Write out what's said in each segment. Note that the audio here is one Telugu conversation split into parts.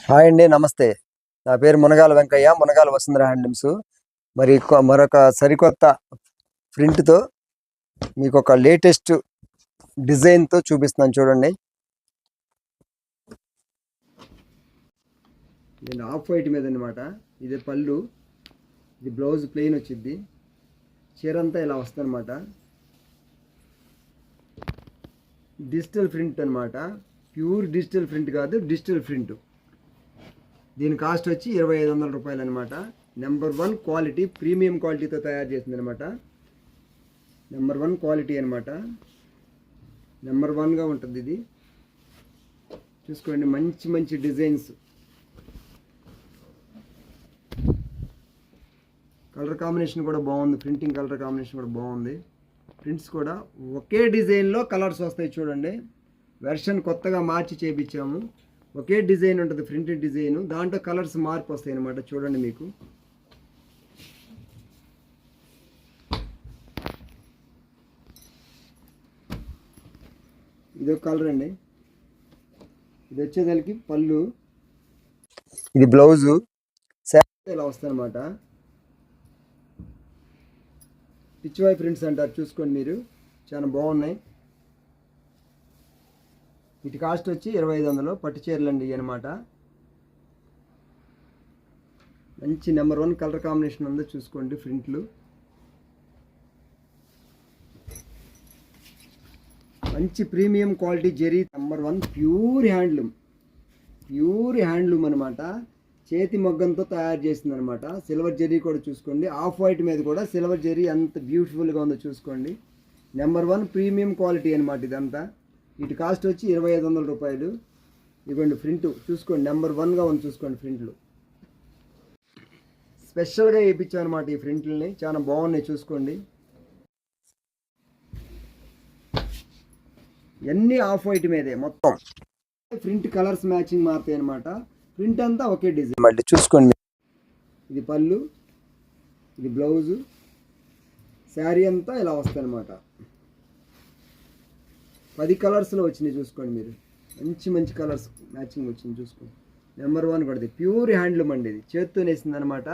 హాయ్ అండి, నమస్తే. నా పేరు మునగాల వెంకయ్య, మునగాల వసుంధర హ్యాండ్లూమ్స్. మరొక సరికొత్త ప్రింట్తో మీకు ఒక లేటెస్ట్ డిజైన్తో చూపిస్తున్నాను చూడండి. నేను ఆఫ్ వైట్ మీద అనమాట. ఇది పళ్ళు, ఇది బ్లౌజ్ ప్లెయిన్ వచ్చింది. చీర అంతా ఇలా వస్తుంది అనమాట. డిజిటల్ ప్రింట్ అనమాట, ప్యూర్ డిజిటల్ ప్రింట్ కాదు, డిజిటల్ ప్రింట్. దీని కాస్ట్ వచ్చి 2500 రూపాయలు అనమాట. నెంబర్ 1 క్వాలిటీ, ప్రీమియం క్వాలిటీతో తయారు చేసింది అనమాట. నెంబర్ 1 క్వాలిటీ అనమాట. నెంబర్ 1గా ఉంటుంది ఇది. చూసుకోండి, మంచి మంచి డిజైన్స్. కలర్ కాంబినేషన్ కూడా బాగుంది, ప్రింటింగ్ కలర్ కాంబినేషన్ కూడా బాగుంది. ప్రింట్స్ కూడా ఒకే డిజైన్లో కలర్స్ వస్తాయి చూడండి. వెర్షన్ కొత్తగా మార్చి చేయించాము. ఒకే డిజైన్ ఉంటుంది, ప్రింటెడ్ డిజైన్, దాంట్లో కలర్స్ మార్పు వస్తాయి అన్నమాట. చూడండి, మీకు ఇదొక కలర్ అండి. ఇది వచ్చేదానికి పళ్ళు, ఇది బ్లౌజు, శారీ ఇలా వస్తాయి అన్నమాట. పిచ్చివాయ్ ప్రింట్స్ అంటారు, చూసుకోండి మీరు, చాలా బాగున్నాయి. వీటి కాస్ట్ వచ్చి 2500. పట్టు చీరలు అండి అనమాట. మంచి నెంబర్ 1 కలర్ కాంబినేషన్ ఉందో చూసుకోండి. ప్రింట్లు మంచి premium quality zari, number 1 pure handloom అనమాట. చేతి మొగ్గంతో తయారు చేసింది అనమాట. సిల్వర్ జరీ కూడా చూసుకోండి. ఆఫ్ వైట్ మీద కూడా సిల్వర్ జరీ ఎంత బ్యూటిఫుల్గా ఉందో చూసుకోండి. నెంబర్ 1 ప్రీమియం క్వాలిటీ అనమాట ఇదంతా. వీటి కాస్ట్ వచ్చి 2500 రూపాయలు. ఇవ్వండి ప్రింట్ చూసుకోండి, నెంబర్ 1గా ఉంది చూసుకోండి. ప్రింట్లు స్పెషల్గా వేయించాం అనమాట. ఈ ప్రింట్లని చాలా బాగున్నాయి, చూసుకోండి. అన్నీ ఆఫ్ వైట్ మీదే మొత్తం. ప్రింట్ కలర్స్ మ్యాచింగ్ మారుతాయి అనమాట. ప్రింట్ అంతా ఒకే డిజైన్. మళ్ళీ చూసుకోండి, ఇది పళ్ళు, ఇది బ్లౌజు, శారీ అంతా ఇలా వస్తాయి అనమాట. 10 కలర్స్లో వచ్చినాయి చూసుకోండి మీరు. మంచి మంచి కలర్స్ మ్యాచింగ్ వచ్చింది చూసుకోండి. నెంబర్ 1 కూడా ప్యూర్ హ్యాండ్లూమ్ అండి. ఇది చేత్తో వేసింది అనమాట.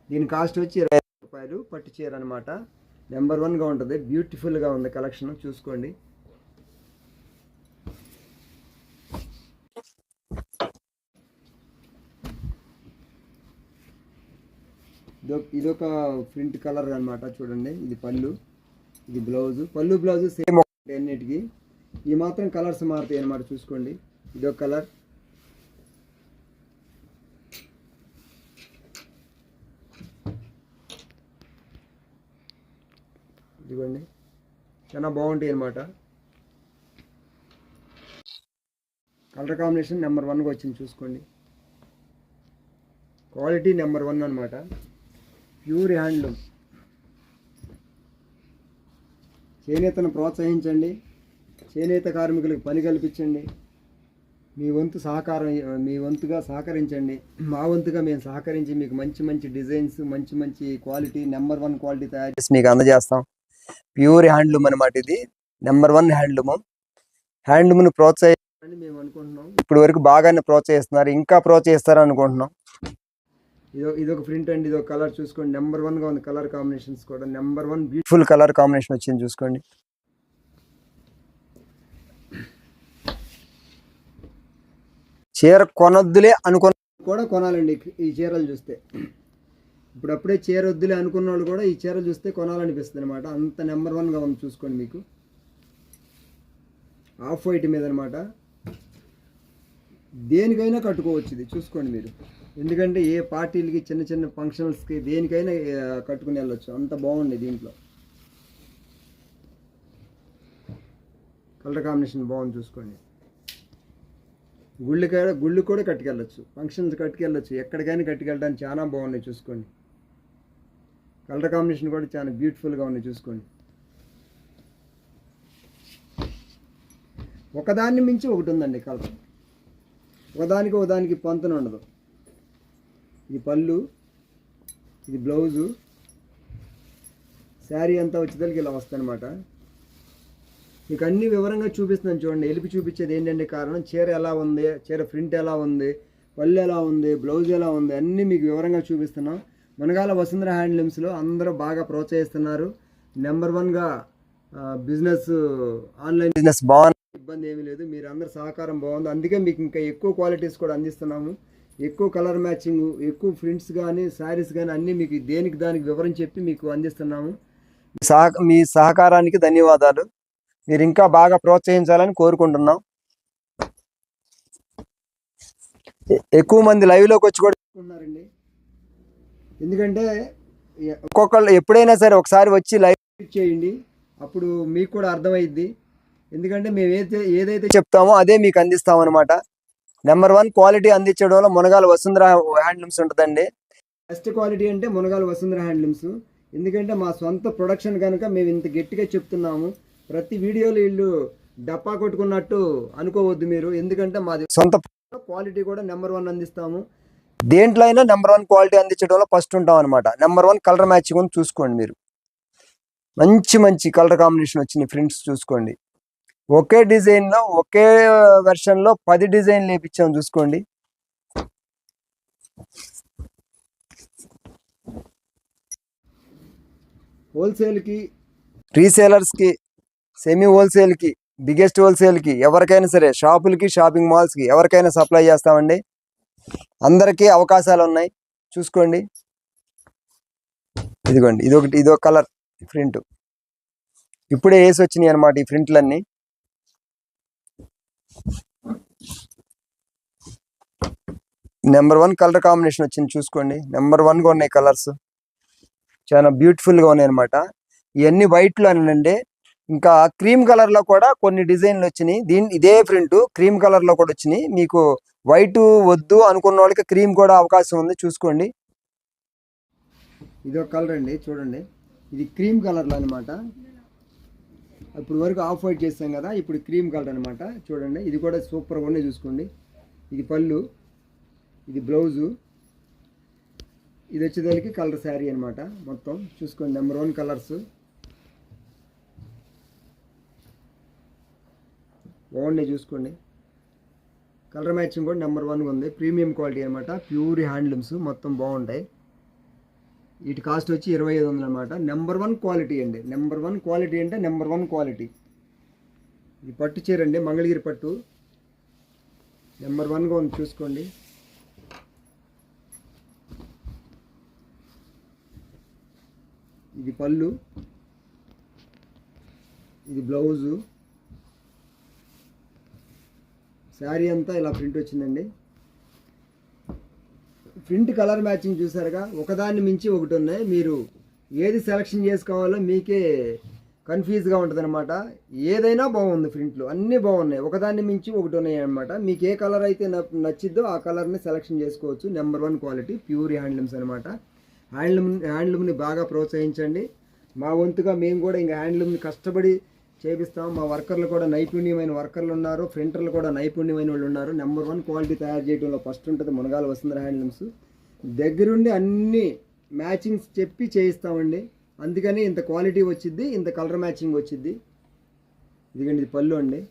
దీని కాస్ట్ వచ్చి 25 రూపాయలు. పట్టు చీర అనమాట. నెంబర్ 1గా ఉంటుంది, బ్యూటిఫుల్గా ఉంది కలెక్షన్, చూసుకోండి. ఇదొక ప్రింట్ కలర్ అనమాట, చూడండి. ఇది పళ్ళు, ఇది బ్లౌజు. పళ్ళు బ్లౌజు సేమ్ అన్నిటికీ. ఈ మాత్రం కలర్స్ మారుతాయి అన్నమాట, చూసుకోండి. ఇదొక కలర్, ఇదిగోండి, చాలా బాగుంటాయి అన్నమాట. కలర్ కాంబినేషన్ నెంబర్ 1గా వచ్చింది, చూసుకోండి. క్వాలిటీ నెంబర్ 1 అనమాట. Pure handloom. చేనేతను ప్రోత్సహించండి, చేనేత కార్మికులకు పని కల్పించండి. మీ వంతుగా సహకరించండి. మా వంతుగా మేము సహకరించి మీకు మంచి మంచి డిజైన్స్, మంచి మంచి క్వాలిటీ, నెంబర్ 1 క్వాలిటీ తయారు చేసి మీకు అందజేస్తాం. ప్యూర్ హ్యాండ్లూమ్ అనమాట ఇది. నెంబర్ 1 హ్యాండ్లూమ్ను ప్రోత్సహించాలని మేము అనుకుంటున్నాం. ఇప్పుడు వరకు బాగానే ప్రోత్సహిస్తున్నారు, ఇంకా ప్రోత్సహిస్తారు అనుకుంటున్నాం. ఇదొక ప్రింట్ అండి, ఇదొక కలర్ చూసుకోండి. నెంబర్ 1గా ఉంది కలర్ కాంబినేషన్స్ కూడా. నెంబర్ 1 బ్యూటిఫుల్ కలర్ కాంబినేషన్ వచ్చింది, చూసుకోండి. చీర కొనొద్దులే అనుకున్న కూడా కొనాలండి ఈ చీరలు చూస్తే. ఇప్పుడప్పుడే చీర వద్దులే అనుకున్న వాళ్ళు కూడా ఈ చీరలు చూస్తే కొనాలనిపిస్తుంది అనమాట. అంత నెంబర్ 1గా ఉంది, చూసుకోండి. మీకు ఆఫ్ వైట్ మీద అనమాట. దేనికైనా కట్టుకోవచ్చు ఇది, చూసుకోండి మీరు. ఎందుకంటే ఏ పార్టీలకి, చిన్న చిన్న ఫంక్షన్స్కి, దేనికైనా కట్టుకుని వెళ్ళొచ్చు. అంత బాగుంది దీంట్లో. కలర్ కాంబినేషన్ బాగుంది, చూసుకోండి. గుళ్ళు కూడా కట్టుకెళ్ళచ్చు, ఫంక్షన్స్ కట్టుకెళ్ళచ్చు, ఎక్కడికైనా కట్టుకెళ్ళడానికి చాలా బాగున్నాయి, చూసుకోండి. కలర్ కాంబినేషన్ కూడా చాలా బ్యూటిఫుల్గా ఉన్నాయి, చూసుకోండి. ఒకదాన్ని మించి ఒకటి ఉందండి కలర్. ఒకదానికి పొంతన ఉండదు. ఇది పళ్ళు, ఇది బ్లౌజు, శారీ అంతా వచ్చేదానికి ఇలా వస్తాయన్నమాట. మీకు అన్ని వివరంగా చూపిస్తున్నాను చూడండి. ఎలిపి చూపించేది ఏంటంటే కారణం, చీర ఎలా ఉంది, చీర ప్రింట్ ఎలా ఉంది, పళ్ళు ఎలా ఉంది, బ్లౌజ్ ఎలా ఉంది అన్నీ మీకు వివరంగా చూపిస్తున్నాం. మునగాల వసుంధర హ్యాండ్లూమ్స్లో అందరూ బాగా ప్రోత్సహిస్తున్నారు. నెంబర్ 1గా బిజినెస్, ఆన్లైన్ బిజినెస్ బాగుంది, ఇబ్బంది ఏమీ లేదు. మీరు అందరు సహకారం బాగుంది, అందుకే మీకు ఇంకా ఎక్కువ క్వాలిటీస్ కూడా అందిస్తున్నాము. ఎక్కువ కలర్ మ్యాచింగ్, ఎక్కువ ప్రింట్స్ కానీ శారీస్ కానీ అన్నీ మీకు దేనికి దానికి వివరం చెప్పి మీకు అందిస్తున్నాము. మీ సహకారానికి ధన్యవాదాలు. మీరు ఇంకా బాగా ప్రోత్సహించాలని కోరుకుంటున్నాం. ఎక్కువ మంది లైవ్లోకి వచ్చి కూడా ఉన్నారండి. ఎందుకంటే ఒక్కొక్కళ్ళు ఎప్పుడైనా సరే ఒకసారి వచ్చి లైవ్ చేయండి, అప్పుడు మీకు కూడా అర్థమైద్ది. ఎందుకంటే మేము ఏదైతే చెప్తామో అదే మీకు అందిస్తాం అనమాట. నెంబర్ 1 క్వాలిటీ అందించడంలో మునగాల వసుంధర హ్యాండ్లూమ్స్ ఉంటుందండి. బెస్ట్ క్వాలిటీ అంటే మునగాల వసుంధర హ్యాండ్లూమ్స్. ఎందుకంటే మా సొంత ప్రొడక్షన్ కనుక మేము ఇంత గట్టిగా చెప్తున్నాము. ప్రతి వీడియోలో వీళ్ళు డప్పా కొట్టుకున్నట్టు అనుకోవద్దు మీరు. ఎందుకంటే మాది సొంత క్వాలిటీ కూడా నెంబర్ 1 అందిస్తాము. దేంట్లో అయినా నెంబర్ 1 క్వాలిటీ అందించడంలో ఫస్ట్ ఉంటాం అనమాట. నెంబర్ 1 కలర్ మ్యాచింగ్ ఉంది, చూసుకోండి మీరు. మంచి మంచి కలర్ కాంబినేషన్ వచ్చినాయి ఫ్రెండ్స్, చూసుకోండి. ఒకే డిజైన్లో ఒకే వెర్షన్లో 10 డిజైన్లు వేయించాము, చూసుకోండి. హోల్సేల్కి, రీసేలర్స్కి, సెమీ హోల్సేల్కి, బిగ్గెస్ట్ హోల్సేల్కి, ఎవరికైనా సరే షాపులకి, షాపింగ్ మాల్స్కి ఎవరికైనా సప్లై చేస్తామండి. అందరికీ అవకాశాలు ఉన్నాయి, చూసుకోండి. ఇదిగోండి, ఇదొక కలర్ ప్రింట్ ఇప్పుడే వేసి వచ్చినాయి అనమాట ఈ ప్రింట్లన్నీ. నెంబర్ 1 కలర్ కాంబినేషన్ వచ్చింది, చూసుకోండి. నెంబర్ 1గా ఉన్నాయి కలర్స్, చాలా బ్యూటిఫుల్గా ఉన్నాయి అనమాట. ఇవన్నీ వైట్లో అనండి. ఇంకా క్రీమ్ కలర్లో కూడా కొన్ని డిజైన్లు వచ్చినాయి. ఇదే ప్రింట్ క్రీమ్ కలర్లో కూడా వచ్చినాయి. మీకు వైట్ వద్దు అనుకున్న వాళ్ళకి క్రీమ్ కూడా అవకాశం ఉంది, చూసుకోండి. ఇదొక కలర్ అండి, చూడండి. ఇది క్రీమ్ కలర్లో అనమాట. ఇప్పుడు వరకు ఆఫ్ వైట్ చేస్తాం కదా, ఇప్పుడు క్రీమ్ కలర్ అనమాట. చూడండి, ఇది కూడా సూపర్గా ఉన్నాయి, చూసుకోండి. ఇది పళ్ళు, ఇది బ్లౌజు, ఇది వచ్చేదానికి కలర్ శారీ అనమాట. మొత్తం చూసుకోండి, నెంబర్ 1 కలర్స్ బాగున్నాయి, చూసుకోండి. కలర్ మ్యాచింగ్ కూడా నెంబర్ 1గా ఉంది. ప్రీమియం క్వాలిటీ అనమాట, ప్యూర్ హ్యాండ్లూమ్స్ మొత్తం బాగుంటాయి. వీటి కాస్ట్ వచ్చి 2500 అనమాట. నెంబర్ 1 క్వాలిటీ అండి. నెంబర్ 1 క్వాలిటీ అంటే నెంబర్ 1 క్వాలిటీ. ఇది పట్టు చీర అండి, మంగళగిరి పట్టు, నెంబర్ 1గా ఉంది, చూసుకోండి. ఇది పళ్ళు, ఇది బ్లౌజు, శారీ అంతా ఇలా ప్రింట్ వచ్చిందండి. ప్రింట్ కలర్ మ్యాచింగ్ చూసారుగా, ఒకదాన్ని మించి ఒకటి ఉన్నాయి. మీరు ఏది సెలెక్షన్ చేసుకోవాలో మీకే కన్ఫ్యూజ్గా ఉంటుంది అనమాట. ఏదైనా బాగుంది, ప్రింట్లు అన్నీ బాగున్నాయి, ఒకదాన్ని మించి ఒకటి ఉన్నాయి అనమాట. మీకు ఏ కలర్ అయితే నచ్చిద్దో ఆ కలర్ని సెలెక్షన్ చేసుకోవచ్చు. నెంబర్ 1 క్వాలిటీ ప్యూర్ హ్యాండ్లూమ్స్ అనమాట. హ్యాండ్లూమ్ని బాగా ప్రోత్సహించండి. మా వంతుగా మేము కూడా ఇంకా హ్యాండ్లూమ్ని కష్టపడి చేపిస్తాం. మా వర్కర్లు కూడా నైపుణ్యమైన వర్కర్లు ఉన్నారు, ప్రింటర్లు కూడా నైపుణ్యమైన వాళ్ళు ఉన్నారు. నెంబర్ 1 క్వాలిటీ తయారు చేయడంలో ఫస్ట్ ఉంటుంది మునగాల వసుంధర హ్యాండ్లూమ్స్. దగ్గరుండి అన్ని మ్యాచింగ్స్ చెప్పి చేయిస్తామండి. అందుకని ఇంత క్వాలిటీ వచ్చిద్ది, ఇంత కలర్ మ్యాచింగ్ వచ్చిద్ది. ఇదిగండి, ఇది పళ్ళు అండి,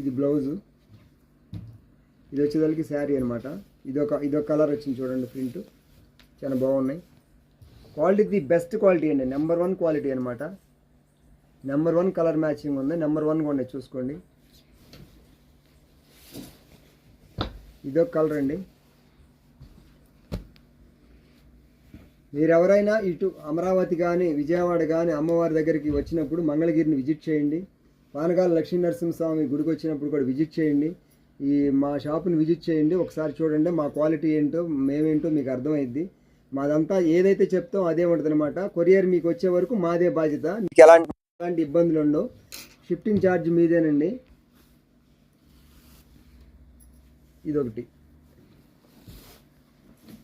ఇది బ్లౌజు, ఇది వచ్చేదానికి శారీ అనమాట. ఇదొక కలర్ వచ్చింది, చూడండి. ప్రింట్ చాలా బాగున్నాయి. క్వాలిటీ ది బెస్ట్ క్వాలిటీ అండి, నెంబర్ 1 క్వాలిటీ అనమాట. నెంబర్ 1 కలర్ మ్యాచింగ్ ఉంది, నెంబర్ 1గా ఉన్నాయి, చూసుకోండి. ఇదొక కలర్ అండి. మీరు ఎవరైనా ఇటు అమరావతి కానీ విజయవాడ కానీ అమ్మవారి దగ్గరికి వచ్చినప్పుడు మంగళగిరిని విజిట్ చేయండి. పానకాల లక్ష్మీ నరసింహస్వామి గుడికి వచ్చినప్పుడు కూడా విజిట్ చేయండి. మా షాప్ని విజిట్ చేయండి, ఒకసారి చూడండి. మా క్వాలిటీ ఏంటో మేమేంటో మీకు అర్థమైద్ది. మాదంతా ఏదైతే చెప్తాం అదే ఉంటుంది అనమాట. కొరియర్ మీకు వచ్చే వరకు మాదే బాధ్యత. మీకు ఎలాంటి ఇబ్బందులు ఉండవు. షిఫ్టింగ్ ఛార్జ్ మీదేనండి.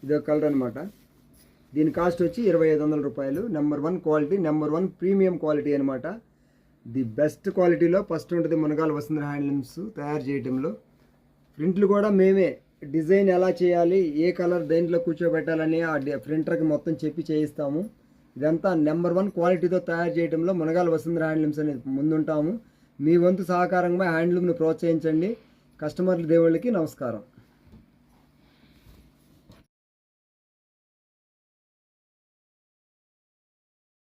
ఇదొక కలర్ అనమాట. దీని కాస్ట్ వచ్చి 2500 రూపాయలు. Number 1 quality, number 1 premium quality అనమాట. ది బెస్ట్ క్వాలిటీలో ఫస్ట్ ఉంటుంది మునగాల వసుంధర హ్యాండ్లూమ్స్ తయారు చేయడంలో. ప్రింట్లు కూడా మేమే డిజైన్ ఎలా చేయాలి, ఏ కలర్ దేంట్లో కూర్చోబెట్టాలని ఆ ప్రింటర్కి మొత్తం చెప్పి చేయిస్తాము. ఇదంతా నెంబర్ 1 క్వాలిటీతో తయారు చేయడంలో మునగాల వసుంధర హ్యాండ్లూమ్స్ అనేది ముందుంటాము. మీ వంతు సహకారంగా హ్యాండ్లూమ్ని ప్రోత్సహించండి. కస్టమర్ల దేవుళ్ళకి నమస్కారం.